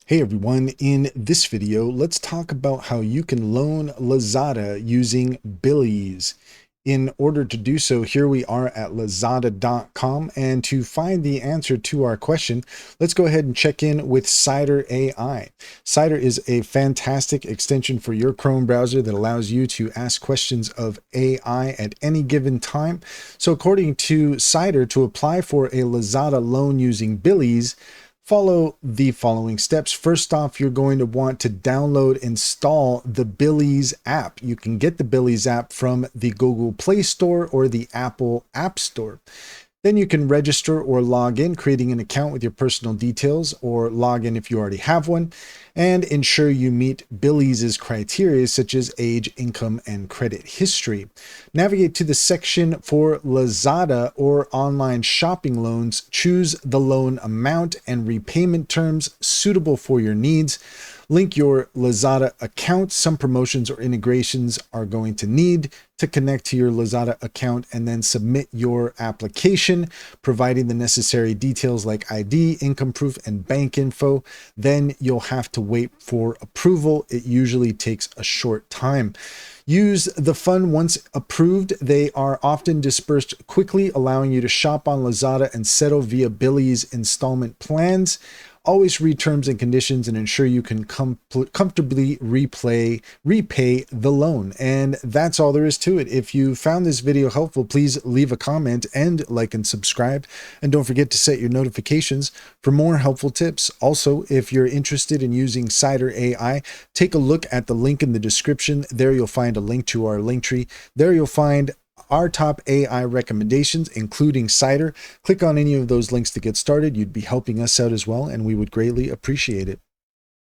Hey everyone, in this video, let's talk about how you can loan Lazada using Billease. In order to do so, here we are at lazada.com, and to find the answer to our question, let's go ahead and check in with Cider AI. Cider is a fantastic extension for your Chrome browser that allows you to ask questions of AI at any given time. So according to Cider, to apply for a Lazada loan using Billease, follow the following steps. First off, you're going to want to download, install the Billease app. You can get the Billease app from the Google Play Store or the Apple App Store. Then you can register or log in, creating an account with your personal details, or log in if you already have one, and ensure you meet Billease's criteria such as age, income, and credit history. Navigate to the section for Lazada or online shopping loans. Choose the loan amount and repayment terms suitable for your needs. Link your Lazada account. Some promotions or integrations are going to need to connect to your Lazada account, and then submit your application, providing the necessary details like ID, income proof, and bank info. Then you'll have to wait for approval. It usually takes a short time. Use the fund once approved. They are often dispersed quickly, allowing you to shop on Lazada and settle via Billease installment plans. Always read terms and conditions and ensure you can comfortably repay the loan. And that's all there is to it. If you found this video helpful, please leave a comment and like and subscribe. And don't forget to set your notifications for more helpful tips. Also, if you're interested in using Cider AI, take a look at the link in the description. There you'll find a link to our link tree. There you'll find our top AI recommendations, including Cider. Click on any of those links to get started. You'd be helping us out as well, and we would greatly appreciate it.